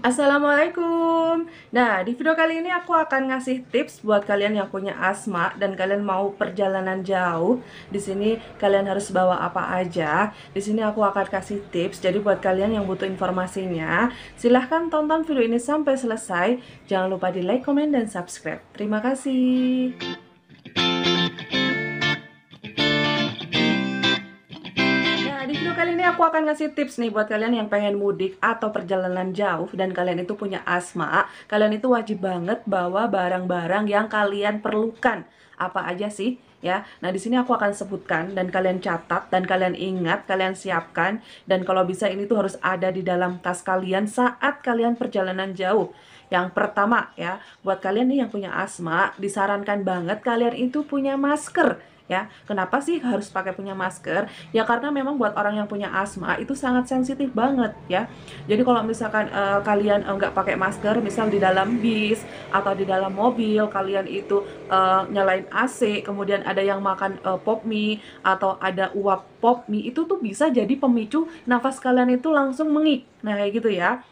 Assalamualaikum. Nah, di video kali ini aku akan ngasih tips buat kalian yang punya asma dan kalian mau perjalanan jauh. Di sini kalian harus bawa apa aja. Di sini aku akan kasih tips. Jadi buat kalian yang butuh informasinya, silahkan tonton video ini sampai selesai. Jangan lupa di like, komen, dan subscribe. Terima kasih. Nah, di video kali ini aku akan ngasih tips nih buat kalian yang pengen mudik atau perjalanan jauh dan kalian itu punya asma. Kalian itu wajib banget bawa barang-barang yang kalian perlukan. Apa aja sih? Ya. Nah, di sini aku akan sebutkan dan kalian catat dan kalian ingat, kalian siapkan dan kalau bisa ini tuh harus ada di dalam tas kalian saat kalian perjalanan jauh. Yang pertama ya, buat kalian nih yang punya asma, disarankan banget kalian itu punya masker. Ya, kenapa sih harus pakai punya masker? Ya karena memang buat orang yang punya asma itu sangat sensitif banget ya. Jadi kalau misalkan kalian nggak pakai masker, misal di dalam bis atau di dalam mobil, kalian itu nyalain AC, kemudian ada yang makan pop mie atau ada uap pop mie, itu tuh bisa jadi pemicu nafas kalian itu langsung mengik. Nah kayak gitu ya.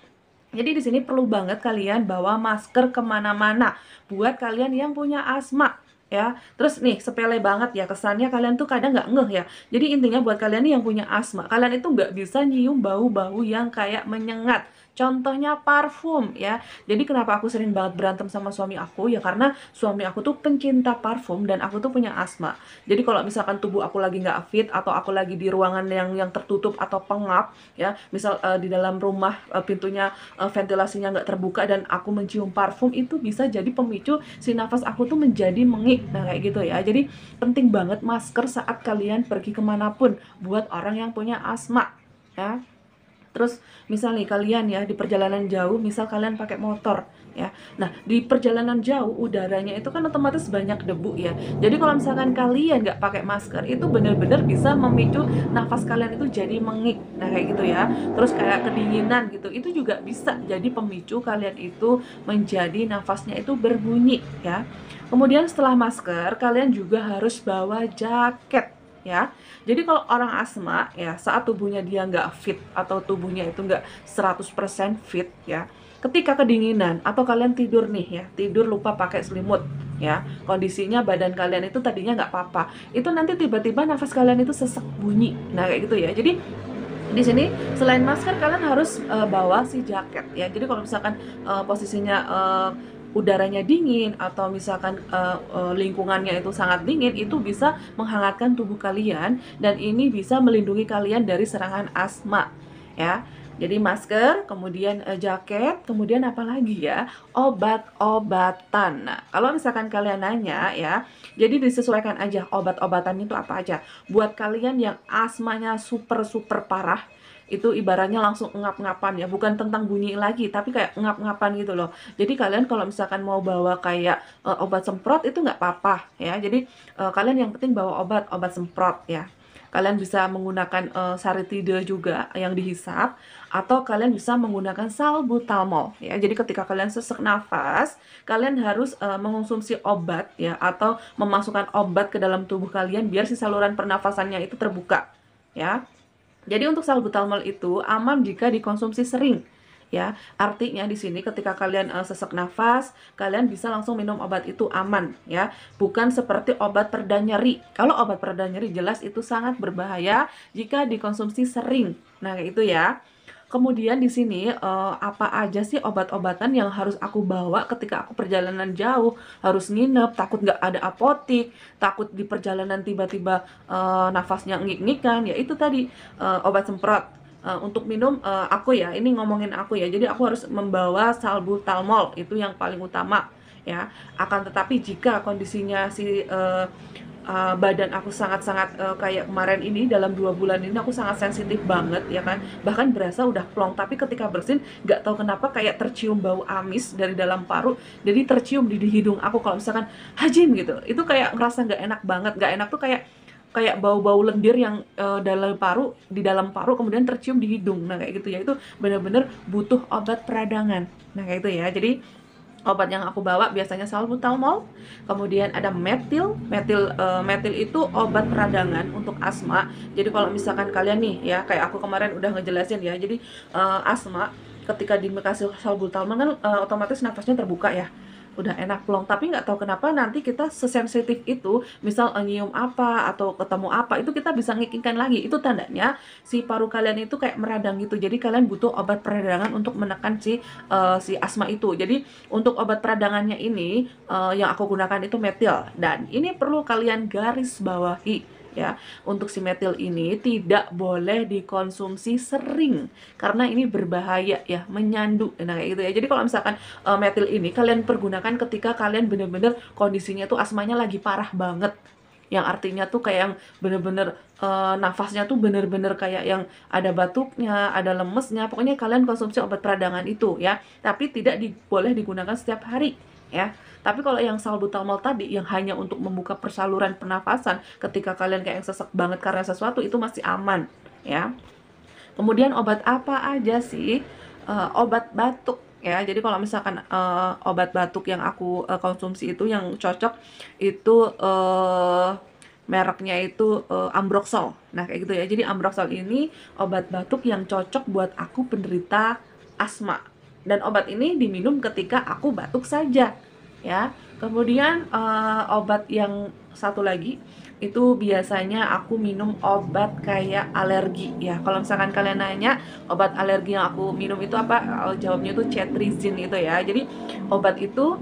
Jadi di sini perlu banget kalian bawa masker kemana-mana buat kalian yang punya asma ya. Terus nih sepele banget ya kesannya kalian tuh kadang nggak ngeh ya. Jadi intinya buat kalian nih yang punya asma, kalian itu nggak bisa nyium bau-bau yang kayak menyengat. Contohnya parfum ya. Jadi kenapa aku sering banget berantem sama suami aku ya karena suami aku tuh pencinta parfum dan aku tuh punya asma. Jadi kalau misalkan tubuh aku lagi nggak fit atau aku lagi di ruangan yang tertutup atau pengap ya, misal di dalam rumah pintunya ventilasinya nggak terbuka dan aku mencium parfum, itu bisa jadi pemicu si nafas aku tuh menjadi mengik. Nah kayak gitu ya. Jadi penting banget masker saat kalian pergi kemanapun buat orang yang punya asma ya. Terus misal nih kalian ya di perjalanan jauh, misal kalian pakai motor ya. Nah, di perjalanan jauh udaranya itu kan otomatis banyak debu ya. Jadi kalau misalkan kalian nggak pakai masker, itu benar-benar bisa memicu nafas kalian itu jadi mengik. Nah, kayak gitu ya. Terus kayak kedinginan gitu, itu juga bisa jadi pemicu kalian itu menjadi nafasnya itu berbunyi ya. Kemudian setelah masker, kalian juga harus bawa jaket ya. Jadi kalau orang asma ya saat tubuhnya dia nggak fit atau tubuhnya itu nggak 100% fit ya, ketika kedinginan atau kalian tidur nih ya, tidur lupa pakai selimut ya, kondisinya badan kalian itu tadinya nggak apa-apa, itu nanti tiba-tiba nafas kalian itu sesek bunyi. Nah kayak gitu ya. Jadi di sini selain masker kalian harus bawa si jaket ya. Jadi kalau misalkan posisinya udaranya dingin atau misalkan lingkungannya itu sangat dingin, itu bisa menghangatkan tubuh kalian dan ini bisa melindungi kalian dari serangan asma ya. Jadi masker, kemudian jaket, kemudian apa lagi ya? Obat-obatan. Nah, kalau misalkan kalian nanya ya, jadi disesuaikan aja obat-obatan itu apa aja. Buat kalian yang asmanya super parah, itu ibaratnya langsung ngap-ngapan ya, bukan tentang bunyi lagi tapi kayak ngap-ngapan gitu loh. Jadi kalian kalau misalkan mau bawa kayak obat semprot itu nggak apa-apa ya. Jadi kalian yang penting bawa obat semprot ya. Kalian bisa menggunakan saritida juga yang dihisap atau kalian bisa menggunakan salbutamol ya. Jadi ketika kalian sesak nafas, kalian harus mengonsumsi obat ya atau memasukkan obat ke dalam tubuh kalian biar si saluran pernafasannya itu terbuka ya. Jadi untuk salbutamol itu aman jika dikonsumsi sering ya. Artinya di sini ketika kalian sesak nafas, kalian bisa langsung minum obat itu aman ya. Bukan seperti obat pereda nyeri. Kalau obat pereda nyeri jelas itu sangat berbahaya jika dikonsumsi sering. Nah, kayak itu ya. Kemudian di sini apa aja sih obat-obatan yang harus aku bawa ketika aku perjalanan jauh, harus nginep, takut nggak ada apotik, takut di perjalanan tiba-tiba nafasnya ngik-ngikan, ya itu tadi obat semprot. Untuk minum aku ya, ini ngomongin aku ya, jadi aku harus membawa salbutamol, itu yang paling utama ya. Akan tetapi jika kondisinya si badan aku sangat-sangat kayak kemarin ini dalam 2 bulan ini aku sangat sensitif banget ya kan, bahkan berasa udah plong, tapi ketika bersin nggak tahu kenapa kayak tercium bau amis dari dalam paru, jadi tercium di hidung aku kalau misalkan hajim gitu, itu kayak ngerasa nggak enak banget. Nggak enak tuh kayak kayak bau-bau lendir yang di dalam paru kemudian tercium di hidung. Nah kayak gitu ya, itu bener-bener butuh obat peradangan. Nah kayak gitu ya. Jadi obat yang aku bawa biasanya salbutamol, kemudian ada metil itu obat peradangan untuk asma. Jadi kalau misalkan kalian nih ya, kayak aku kemarin udah ngejelasin ya, jadi asma ketika dikasih salbutamol kan otomatis nafasnya terbuka ya, udah enak plong. Tapi nggak tahu kenapa nanti kita sesensitif itu, misal nyium apa atau ketemu apa itu kita bisa ngikingkan lagi. Itu tandanya si paru kalian itu kayak meradang gitu. Jadi kalian butuh obat peradangan untuk menekan si asma itu. Jadi untuk obat peradangannya ini yang aku gunakan itu metil, dan ini perlu kalian garis bawahi ya. Untuk si metil ini tidak boleh dikonsumsi sering karena ini berbahaya ya, menyandu, nah kayak gitu ya. Jadi kalau misalkan metil ini kalian pergunakan ketika kalian bener-bener kondisinya tuh asmanya lagi parah banget, yang artinya tuh kayak yang bener-bener nafasnya tuh bener-bener kayak yang ada batuknya, ada lemesnya, pokoknya kalian konsumsi obat peradangan itu ya. Tapi tidak boleh digunakan setiap hari ya. Tapi kalau yang salbutamol tadi yang hanya untuk membuka persaluran pernafasan ketika kalian kayak yang sesek banget karena sesuatu, itu masih aman ya. Kemudian obat apa aja sih? Obat batuk ya. Jadi kalau misalkan obat batuk yang aku konsumsi itu yang cocok itu mereknya itu Ambroxol. Nah kayak gitu ya. Jadi Ambroxol ini obat batuk yang cocok buat aku penderita asma. Dan obat ini diminum ketika aku batuk saja ya. Kemudian obat yang satu lagi itu biasanya aku minum obat kayak alergi ya. Kalau misalkan kalian nanya obat alergi yang aku minum itu apa, jawabnya itu cetirizine itu ya. Jadi obat itu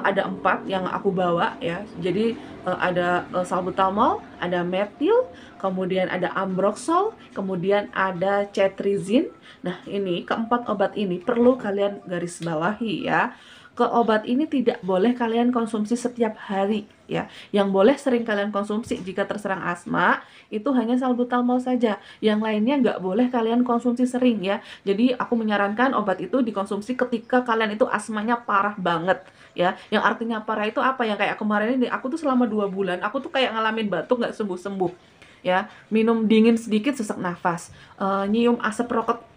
ada 4 yang aku bawa ya. Jadi ada salbutamol, ada metil, kemudian ada ambroxol, kemudian ada cetirizine. Nah ini keempat obat ini perlu kalian garis bawahi ya. Obat ini tidak boleh kalian konsumsi setiap hari ya. Yang boleh sering kalian konsumsi jika terserang asma itu hanya salbutamol saja. Yang lainnya nggak boleh kalian konsumsi sering ya. Jadi aku menyarankan obat itu dikonsumsi ketika kalian itu asmanya parah banget ya. Yang artinya parah itu apa? Yang kayak kemarin ini aku tuh selama 2 bulan aku tuh kayak ngalamin batuk nggak sembuh-sembuh ya. Minum dingin sedikit sesak nafas, nyium asap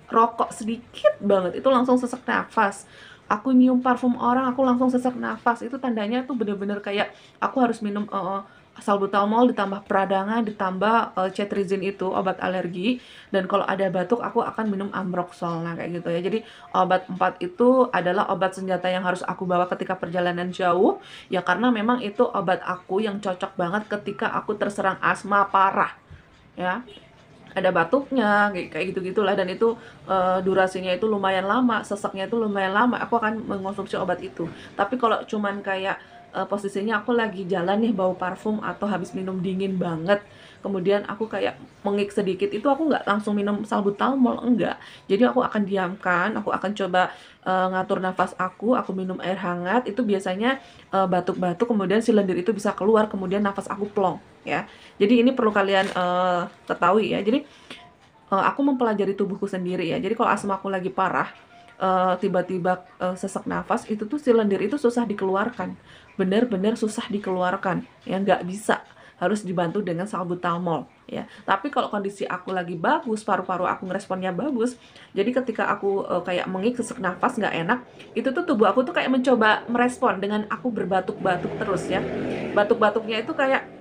rokok sedikit banget itu langsung sesak nafas. Aku nyium parfum orang, aku langsung sesak nafas. Itu tandanya tuh bener-bener kayak aku harus minum salbutamol ditambah peradangan ditambah cetirizine itu obat alergi. Dan kalau ada batuk aku akan minum ambroxol. Nah kayak gitu ya. Jadi obat 4 itu adalah obat senjata yang harus aku bawa ketika perjalanan jauh ya, karena memang itu obat aku yang cocok banget ketika aku terserang asma parah ya. Ada batuknya kayak gitu-gitulah, dan itu durasinya itu lumayan lama, seseknya itu lumayan lama, aku akan mengonsumsi obat itu. Tapi kalau cuman kayak posisinya aku lagi jalan nih bau parfum atau habis minum dingin banget, kemudian aku kayak mengik sedikit, itu aku nggak langsung minum salbutamol, enggak. Jadi aku akan diamkan, aku akan coba ngatur nafas aku minum air hangat, itu biasanya batuk-batuk kemudian si lendir itu bisa keluar, kemudian nafas aku plong ya. Jadi ini perlu kalian ketahui ya. Jadi aku mempelajari tubuhku sendiri ya. Jadi kalau asma aku lagi parah, tiba-tiba sesak nafas, itu tuh si lendir itu susah dikeluarkan, bener-bener susah dikeluarkan ya, nggak bisa, harus dibantu dengan salbutamol ya. Tapi kalau kondisi aku lagi bagus, paru-paru aku ngeresponnya bagus, jadi ketika aku kayak mengik sesak nafas nggak enak, itu tuh tubuh aku tuh kayak mencoba merespon dengan aku berbatuk-batuk terus ya. Batuk-batuknya itu kayak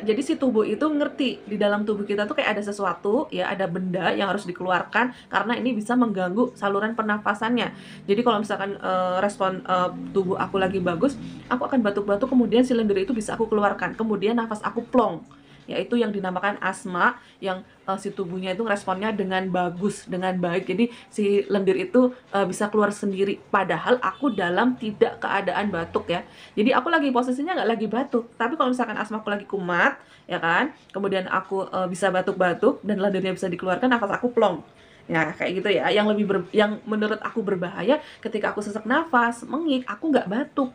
jadi si tubuh itu ngerti di dalam tubuh kita tuh kayak ada sesuatu ya, ada benda yang harus dikeluarkan karena ini bisa mengganggu saluran pernafasannya. Jadi kalau misalkan respon tubuh aku lagi bagus, aku akan batuk-batuk, kemudian si lendir itu bisa aku keluarkan, kemudian nafas aku plong, yaitu yang dinamakan asma, yang si tubuhnya itu responnya dengan bagus, dengan baik. Jadi si lendir itu bisa keluar sendiri, padahal aku dalam tidak keadaan batuk ya. Jadi aku lagi posisinya nggak lagi batuk, tapi kalau misalkan asma aku lagi kumat ya kan, kemudian aku bisa batuk-batuk dan lendirnya bisa dikeluarkan, nafas aku plong ya, kayak gitu ya. Yang menurut aku berbahaya ketika aku sesak nafas, mengik, aku nggak batuk,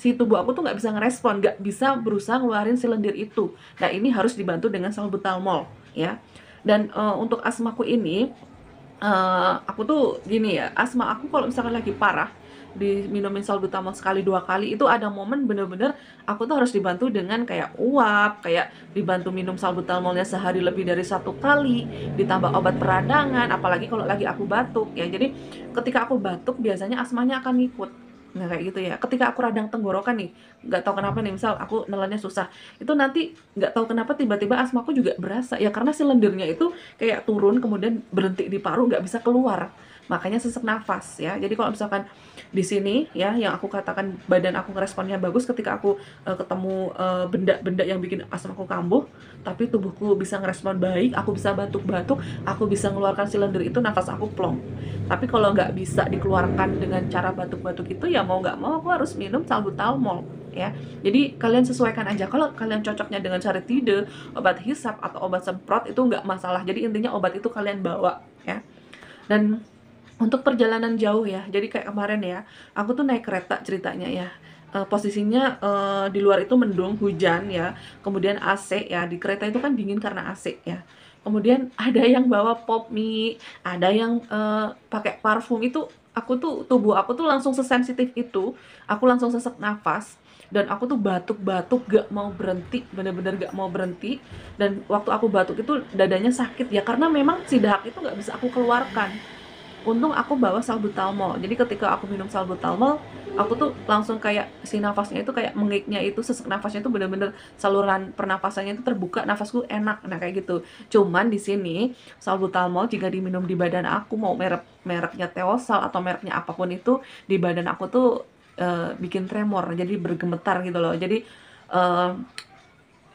si tubuh aku tuh nggak bisa ngerespon, nggak bisa berusaha ngeluarin si lendir itu. Nah ini harus dibantu dengan salbutamol ya. Dan untuk asmaku ini, aku tuh gini ya, asma aku kalau misalkan lagi parah, diminumin salbutamol sekali 2 kali, itu ada momen bener-bener aku tuh harus dibantu dengan kayak uap, kayak dibantu minum salbutamolnya sehari lebih dari 1 kali, ditambah obat peradangan, apalagi kalau lagi aku batuk ya. Jadi ketika aku batuk biasanya asmanya akan ngikut. Nah kayak gitu ya. Ketika aku radang tenggorokan nih, nggak tahu kenapa nih, misal aku nelannya susah, itu nanti nggak tahu kenapa tiba-tiba asmaku juga berasa ya, karena si lendirnya itu kayak turun kemudian berhenti di paru, nggak bisa keluar. makanya sesak nafas ya. Jadi kalau misalkan di sini ya, yang aku katakan badan aku ngeresponnya bagus ketika aku ketemu benda-benda yang bikin asam aku kambuh, tapi tubuhku bisa ngerespon baik, aku bisa batuk-batuk, aku bisa mengeluarkan silinder itu, nafas aku plong. Tapi kalau nggak bisa dikeluarkan dengan cara batuk-batuk itu, ya mau nggak mau aku harus minum salbutamol ya. Jadi kalian sesuaikan aja. Kalau kalian cocoknya dengan Charitide, obat hisap atau obat semprot itu nggak masalah. Jadi intinya obat itu kalian bawa ya. Dan untuk perjalanan jauh ya, jadi kayak kemarin ya, aku tuh naik kereta ceritanya ya. Posisinya di luar itu mendung, hujan ya, kemudian AC ya, di kereta itu kan dingin karena AC ya. Kemudian ada yang bawa pop mie, ada yang pakai parfum. Itu aku tuh, tubuh aku tuh langsung sesensitif itu, aku langsung sesak nafas, dan aku tuh batuk-batuk gak mau berhenti, bener-bener gak mau berhenti. Dan waktu aku batuk itu dadanya sakit ya, karena memang si dahak itu gak bisa aku keluarkan. Untung aku bawa salbutamol. Jadi ketika aku minum salbutamol, aku tuh langsung kayak si nafasnya itu kayak mengiknya itu, sesak nafasnya itu bener-bener saluran pernapasannya itu terbuka, nafasku enak. Nah kayak gitu. Cuman di sini salbutamol jika diminum di badan aku, mau mereknya Theosal atau mereknya apapun itu, di badan aku tuh bikin tremor, jadi bergemetar gitu loh. Jadi eh,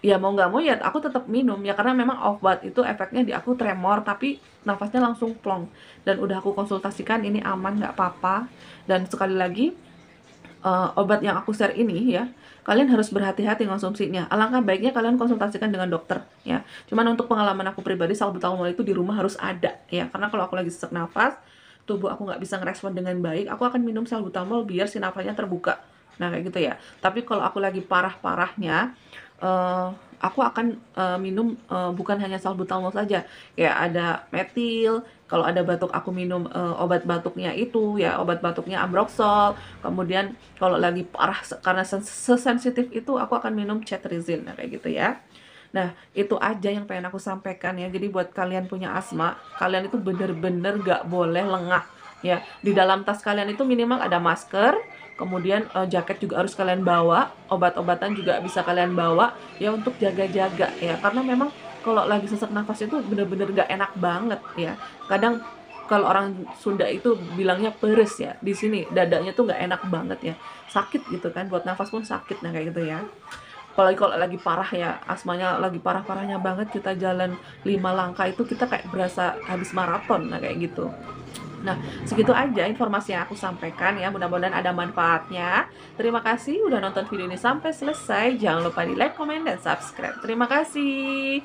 ya mau nggak mau ya aku tetap minum ya, karena memang obat itu efeknya di aku tremor tapi nafasnya langsung plong. Dan udah aku konsultasikan, ini aman, nggak apa-apa. Dan sekali lagi, obat yang aku share ini ya, kalian harus berhati-hati konsumsinya. Alangkah baiknya kalian konsultasikan dengan dokter ya. Cuman untuk pengalaman aku pribadi, salbutamol itu di rumah harus ada ya, karena kalau aku lagi sesak nafas, tubuh aku nggak bisa ngerespon dengan baik, aku akan minum salbutamol biar si nafasnya terbuka. Nah kayak gitu ya. Tapi kalau aku lagi parah-parahnya, aku akan minum bukan hanya salbutamol saja, kayak ada metil. Kalau ada batuk aku minum obat batuknya itu ya, obat batuknya Ambroxol. Kemudian kalau lagi parah karena sesensitif itu, aku akan minum cetirizine. Nah kayak gitu ya. Nah, itu aja yang pengen aku sampaikan ya. Jadi buat kalian punya asma, kalian itu bener-bener gak boleh lengah ya. Di dalam tas kalian itu minimal ada masker, kemudian jaket juga harus kalian bawa, obat-obatan juga bisa kalian bawa ya, untuk jaga-jaga ya. Karena memang kalau lagi sesak nafas itu bener-bener gak enak banget ya. Kadang kalau orang Sunda itu bilangnya peres ya. Di sini dadanya tuh gak enak banget ya. Sakit gitu kan, buat nafas pun sakit. Nah kayak gitu ya. Apalagi kalau lagi parah ya, asmanya lagi parah-parahnya banget, kita jalan 5 langkah itu kita kayak berasa habis maraton. Nah kayak gitu. Nah, segitu aja informasi yang aku sampaikan ya, mudah-mudahan ada manfaatnya. Terima kasih udah nonton video ini sampai selesai. Jangan lupa di like, comment, dan subscribe. Terima kasih.